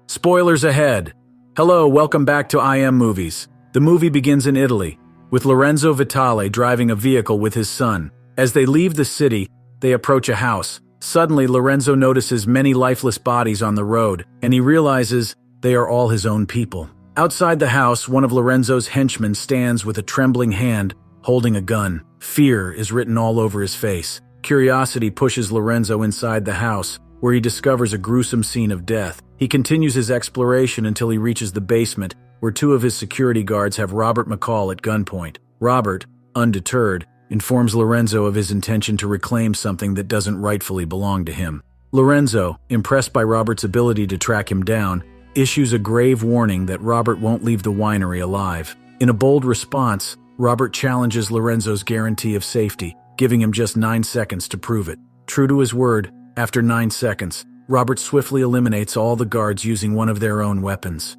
Spoilers ahead! Hello, welcome back to IM Movies. The movie begins in Italy, with Lorenzo Vitale driving a vehicle with his son. As they leave the city, they approach a house. Suddenly, Lorenzo notices many lifeless bodies on the road, and he realizes they are all his own people. Outside the house, one of Lorenzo's henchmen stands with a trembling hand, holding a gun. Fear is written all over his face. Curiosity pushes Lorenzo inside the house, where he discovers a gruesome scene of death. He continues his exploration until he reaches the basement, where two of his security guards have Robert McCall at gunpoint. Robert, undeterred, informs Lorenzo of his intention to reclaim something that doesn't rightfully belong to him. Lorenzo, impressed by Robert's ability to track him down, issues a grave warning that Robert won't leave the winery alive. In a bold response, Robert challenges Lorenzo's guarantee of safety, giving him just 9 seconds to prove it. True to his word, after 9 seconds, Robert swiftly eliminates all the guards using one of their own weapons.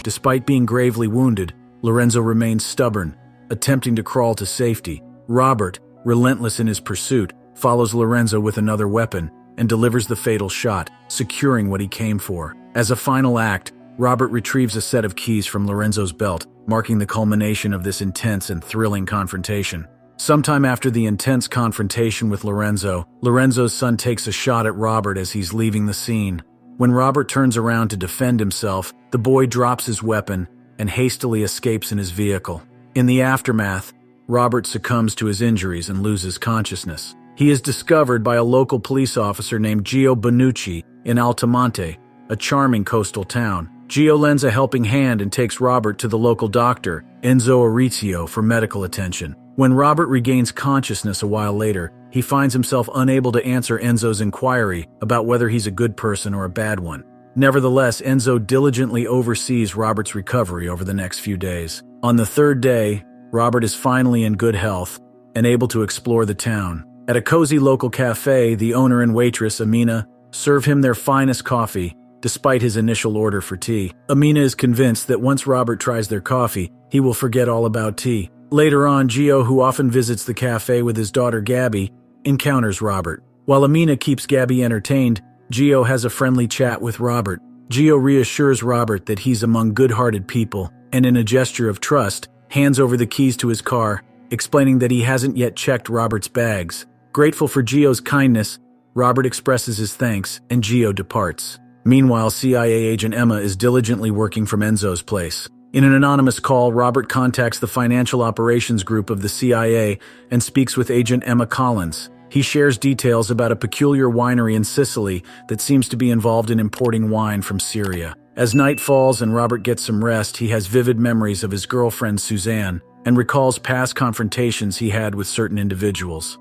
Despite being gravely wounded, Lorenzo remains stubborn, attempting to crawl to safety. Robert, relentless in his pursuit, follows Lorenzo with another weapon and delivers the fatal shot, securing what he came for. As a final act, Robert retrieves a set of keys from Lorenzo's belt, marking the culmination of this intense and thrilling confrontation. Sometime after the intense confrontation with Lorenzo, Lorenzo's son takes a shot at Robert as he's leaving the scene. When Robert turns around to defend himself, the boy drops his weapon and hastily escapes in his vehicle. In the aftermath, Robert succumbs to his injuries and loses consciousness. He is discovered by a local police officer named Gio Bonucci in Altamonte, a charming coastal town. Gio lends a helping hand and takes Robert to the local doctor, Enzo Arizio, for medical attention. When Robert regains consciousness a while later, he finds himself unable to answer Enzo's inquiry about whether he's a good person or a bad one. Nevertheless, Enzo diligently oversees Robert's recovery over the next few days. On the third day, Robert is finally in good health and able to explore the town. At a cozy local cafe, the owner and waitress, Amina, serve him their finest coffee, despite his initial order for tea. Amina is convinced that once Robert tries their coffee, he will forget all about tea. Later on, Gio, who often visits the cafe with his daughter Gabby, encounters Robert. While Amina keeps Gabby entertained, Gio has a friendly chat with Robert. Gio reassures Robert that he's among good-hearted people, and in a gesture of trust, hands over the keys to his car, explaining that he hasn't yet checked Robert's bags. Grateful for Gio's kindness, Robert expresses his thanks, and Gio departs. Meanwhile, CIA agent Emma is diligently working from Enzo's place. In an anonymous call, Robert contacts the financial operations group of the CIA and speaks with agent Emma Collins. He shares details about a peculiar winery in Sicily that seems to be involved in importing wine from Syria. As night falls and Robert gets some rest, he has vivid memories of his girlfriend Suzanne and recalls past confrontations he had with certain individuals.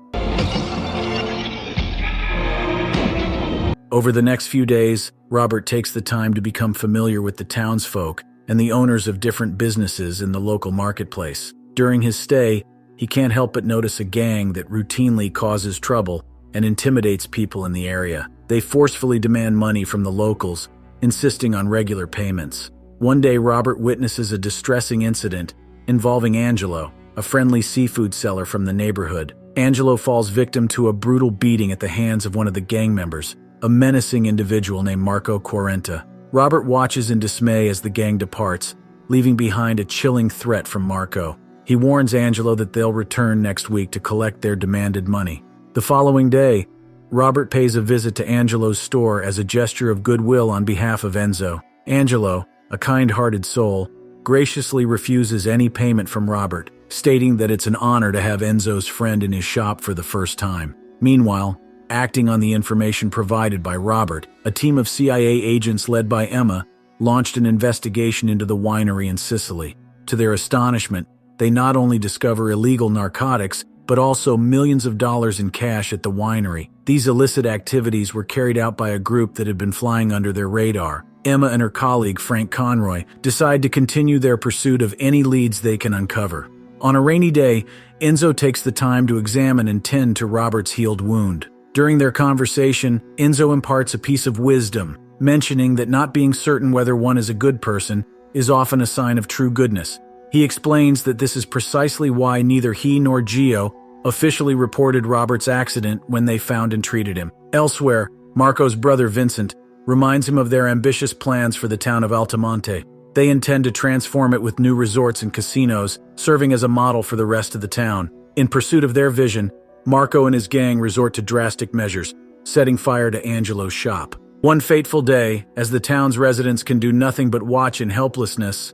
Over the next few days, Robert takes the time to become familiar with the townsfolk and the owners of different businesses in the local marketplace. During his stay, he can't help but notice a gang that routinely causes trouble and intimidates people in the area. They forcefully demand money from the locals, insisting on regular payments. One day, Robert witnesses a distressing incident involving Angelo, a friendly seafood seller from the neighborhood. Angelo falls victim to a brutal beating at the hands of one of the gang members, a menacing individual named Marco Quarenta. Robert watches in dismay as the gang departs, leaving behind a chilling threat from Marco. He warns Angelo that they'll return next week to collect their demanded money. The following day, Robert pays a visit to Angelo's store as a gesture of goodwill on behalf of Enzo. Angelo, a kind-hearted soul, graciously refuses any payment from Robert, stating that it's an honor to have Enzo's friend in his shop for the first time. Meanwhile, acting on the information provided by Robert, a team of CIA agents led by Emma launched an investigation into the winery in Sicily. To their astonishment, they not only discover illegal narcotics, but also millions of dollars in cash at the winery. These illicit activities were carried out by a group that had been flying under their radar. Emma and her colleague, Frank Conroy, decide to continue their pursuit of any leads they can uncover. On a rainy day, Enzo takes the time to examine and tend to Robert's healed wound. During their conversation, Enzo imparts a piece of wisdom, mentioning that not being certain whether one is a good person is often a sign of true goodness. He explains that this is precisely why neither he nor Gio officially reported Robert's accident when they found and treated him. Elsewhere, Marco's brother Vincent reminds him of their ambitious plans for the town of Altamonte. They intend to transform it with new resorts and casinos, serving as a model for the rest of the town. In pursuit of their vision, Marco and his gang resort to drastic measures, setting fire to Angelo's shop. One fateful day, as the town's residents can do nothing but watch in helplessness,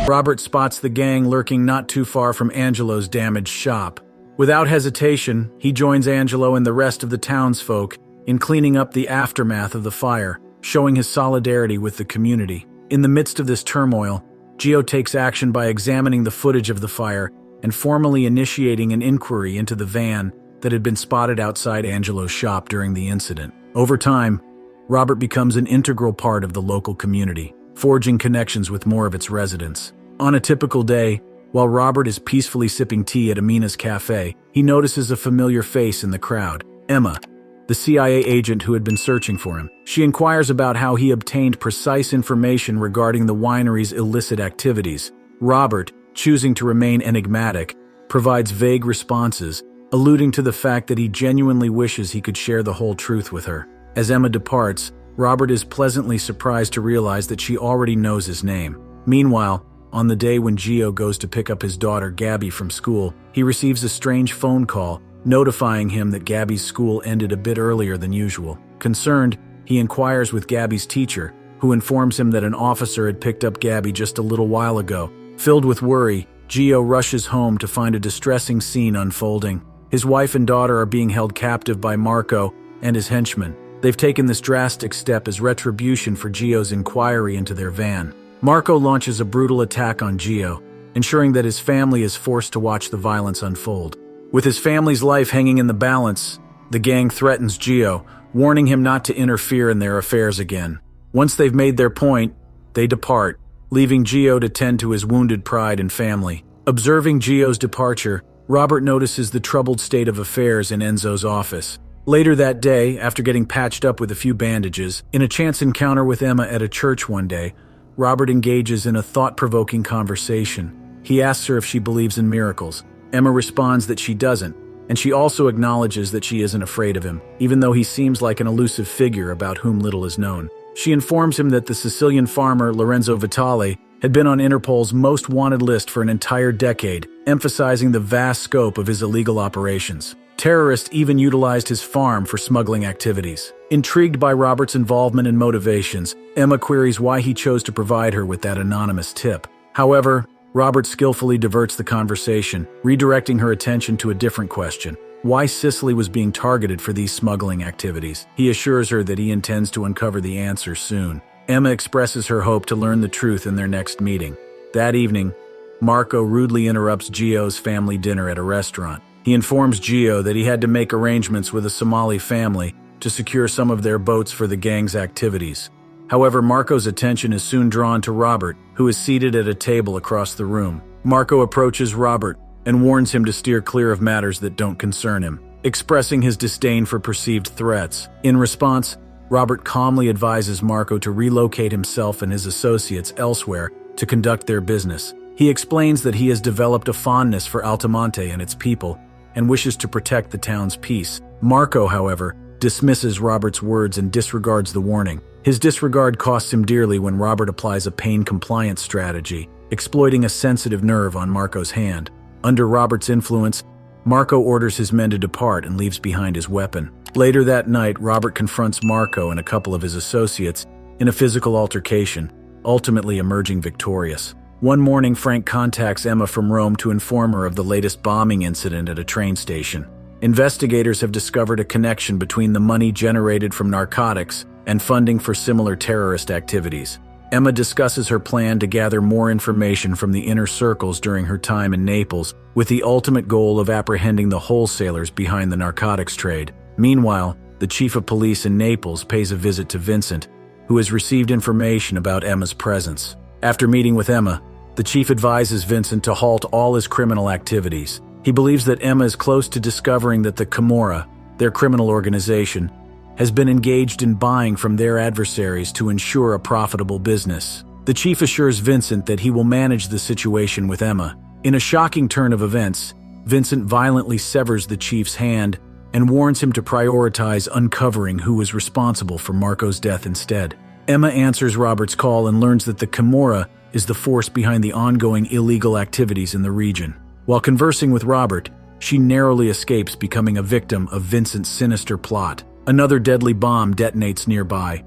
Robert spots the gang lurking not too far from Angelo's damaged shop. Without hesitation, he joins Angelo and the rest of the townsfolk in cleaning up the aftermath of the fire, showing his solidarity with the community. In the midst of this turmoil, Gio takes action by examining the footage of the fire and formally initiating an inquiry into the van that had been spotted outside Angelo's shop during the incident. Over time, Robert becomes an integral part of the local community, forging connections with more of its residents. On a typical day, while Robert is peacefully sipping tea at Amina's cafe, he notices a familiar face in the crowd, Emma, the CIA agent who had been searching for him. She inquires about how he obtained precise information regarding the winery's illicit activities. Robert, choosing to remain enigmatic, provides vague responses, alluding to the fact that he genuinely wishes he could share the whole truth with her. As Emma departs, Robert is pleasantly surprised to realize that she already knows his name. Meanwhile, on the day when Gio goes to pick up his daughter Gabby from school, he receives a strange phone call notifying him that Gabby's school ended a bit earlier than usual. Concerned, he inquires with Gabby's teacher, who informs him that an officer had picked up Gabby just a little while ago. Filled with worry, Gio rushes home to find a distressing scene unfolding. His wife and daughter are being held captive by Marco and his henchmen. They've taken this drastic step as retribution for Gio's inquiry into their van. Marco launches a brutal attack on Gio, ensuring that his family is forced to watch the violence unfold. With his family's life hanging in the balance, the gang threatens Gio, warning him not to interfere in their affairs again. Once they've made their point, they depart, leaving Gio to tend to his wounded pride and family. Observing Gio's departure, Robert notices the troubled state of affairs in Enzo's office. Later that day, after getting patched up with a few bandages, in a chance encounter with Emma at a church one day, Robert engages in a thought-provoking conversation. He asks her if she believes in miracles. Emma responds that she doesn't, and she also acknowledges that she isn't afraid of him, even though he seems like an elusive figure about whom little is known. She informs him that the Sicilian farmer Lorenzo Vitale had been on Interpol's most wanted list for an entire decade, emphasizing the vast scope of his illegal operations. Terrorists even utilized his farm for smuggling activities. Intrigued by Robert's involvement and motivations, Emma queries why he chose to provide her with that anonymous tip. However, Robert skillfully diverts the conversation, redirecting her attention to a different question: why Sicily was being targeted for these smuggling activities. He assures her that he intends to uncover the answer soon. Emma expresses her hope to learn the truth in their next meeting. That evening, Marco rudely interrupts Gio's family dinner at a restaurant. He informs Gio that he had to make arrangements with a Somali family to secure some of their boats for the gang's activities. However, Marco's attention is soon drawn to Robert, who is seated at a table across the room. Marco approaches Robert and warns him to steer clear of matters that don't concern him, expressing his disdain for perceived threats. In response, Robert calmly advises Marco to relocate himself and his associates elsewhere to conduct their business. He explains that he has developed a fondness for Altamonte and its people and wishes to protect the town's peace. Marco, however, dismisses Robert's words and disregards the warning. His disregard costs him dearly when Robert applies a pain compliance strategy, exploiting a sensitive nerve on Marco's hand. Under Robert's influence, Marco orders his men to depart and leaves behind his weapon. Later that night, Robert confronts Marco and a couple of his associates in a physical altercation, ultimately emerging victorious. One morning, Frank contacts Emma from Rome to inform her of the latest bombing incident at a train station. Investigators have discovered a connection between the money generated from narcotics and funding for similar terrorist activities. Emma discusses her plan to gather more information from the inner circles during her time in Naples, with the ultimate goal of apprehending the wholesalers behind the narcotics trade. Meanwhile, the chief of police in Naples pays a visit to Vincent, who has received information about Emma's presence. After meeting with Emma, the chief advises Vincent to halt all his criminal activities. He believes that Emma is close to discovering that the Camorra, their criminal organization, has been engaged in buying from their adversaries to ensure a profitable business. The chief assures Vincent that he will manage the situation with Emma. In a shocking turn of events, Vincent violently severs the chief's hand and warns him to prioritize uncovering who was responsible for Marco's death instead. Emma answers Robert's call and learns that the Camorra is the force behind the ongoing illegal activities in the region. While conversing with Robert, she narrowly escapes becoming a victim of Vincent's sinister plot. Another deadly bomb detonates nearby,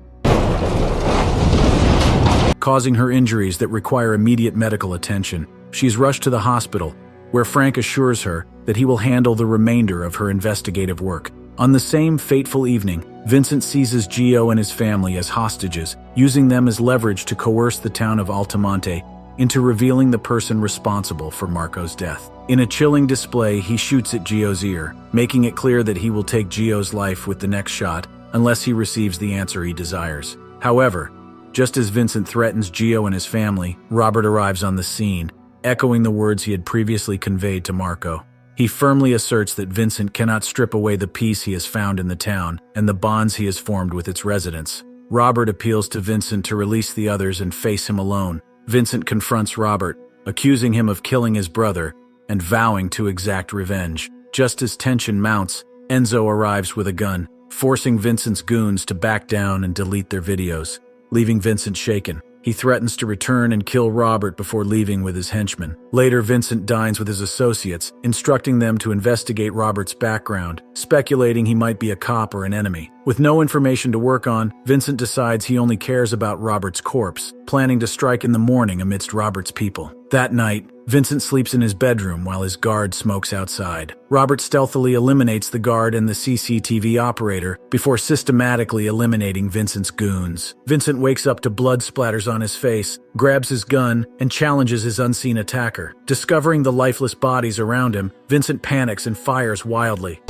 causing her injuries that require immediate medical attention. She is rushed to the hospital, where Frank assures her that he will handle the remainder of her investigative work. On the same fateful evening, Vincent seizes Gio and his family as hostages, using them as leverage to coerce the town of Altamonte into revealing the person responsible for Marco's death. In a chilling display, he shoots at Gio's ear, making it clear that he will take Gio's life with the next shot unless he receives the answer he desires. However, just as Vincent threatens Gio and his family, Robert arrives on the scene, echoing the words he had previously conveyed to Marco. He firmly asserts that Vincent cannot strip away the peace he has found in the town and the bonds he has formed with its residents. Robert appeals to Vincent to release the others and face him alone. Vincent confronts Robert, accusing him of killing his brother and vowing to exact revenge. Just as tension mounts, Enzo arrives with a gun, forcing Vincent's goons to back down and delete their videos, leaving Vincent shaken. He threatens to return and kill Robert before leaving with his henchmen. Later, Vincent dines with his associates, instructing them to investigate Robert's background, speculating he might be a cop or an enemy. With no information to work on, Vincent decides he only cares about Robert's corpse, planning to strike in the morning amidst Robert's people. That night, Vincent sleeps in his bedroom while his guard smokes outside. Robert stealthily eliminates the guard and the CCTV operator before systematically eliminating Vincent's goons. Vincent wakes up to blood splatters on his face, grabs his gun, and challenges his unseen attacker. Discovering the lifeless bodies around him, Vincent panics and fires wildly.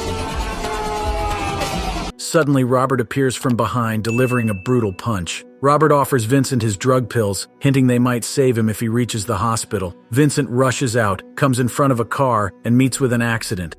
Suddenly, Robert appears from behind, delivering a brutal punch. Robert offers Vincent his drug pills, hinting they might save him if he reaches the hospital. Vincent rushes out, comes in front of a car, and meets with an accident,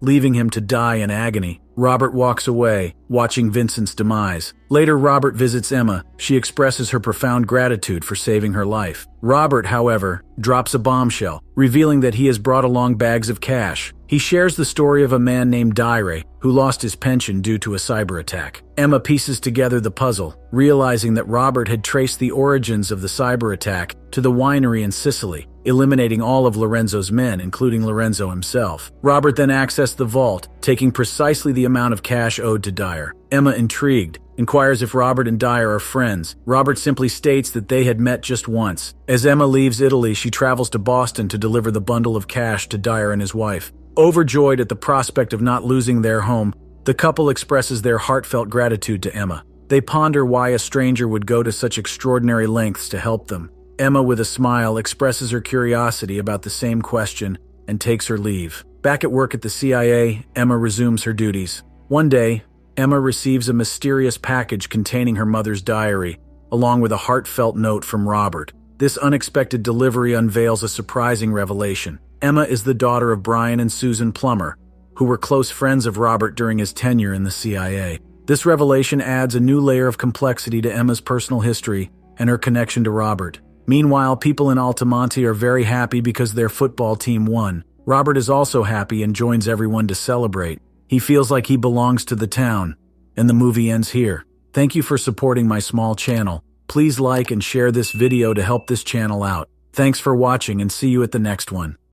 leaving him to die in agony. Robert walks away, watching Vincent's demise. Later, Robert visits Emma. She expresses her profound gratitude for saving her life. Robert, however, drops a bombshell, revealing that he has brought along bags of cash. He shares the story of a man named Dire, who lost his pension due to a cyber attack. Emma pieces together the puzzle, realizing that Robert had traced the origins of the cyber attack to the winery in Sicily, eliminating all of Lorenzo's men, including Lorenzo himself. Robert then accessed the vault, taking precisely the amount of cash owed to Dire. Emma, intrigued, inquires if Robert and Dire are friends. Robert simply states that they had met just once. As Emma leaves Italy, she travels to Boston to deliver the bundle of cash to Dire and his wife. Overjoyed at the prospect of not losing their home, the couple expresses their heartfelt gratitude to Emma. They ponder why a stranger would go to such extraordinary lengths to help them. Emma, with a smile, expresses her curiosity about the same question and takes her leave. Back at work at the CIA, Emma resumes her duties. One day, Emma receives a mysterious package containing her mother's diary, along with a heartfelt note from Robert. This unexpected delivery unveils a surprising revelation. Emma is the daughter of Brian and Susan Plummer, who were close friends of Robert during his tenure in the CIA. This revelation adds a new layer of complexity to Emma's personal history and her connection to Robert. Meanwhile, people in Altamonte are very happy because their football team won. Robert is also happy and joins everyone to celebrate. He feels like he belongs to the town, and the movie ends here. Thank you for supporting my small channel. Please like and share this video to help this channel out. Thanks for watching and see you at the next one.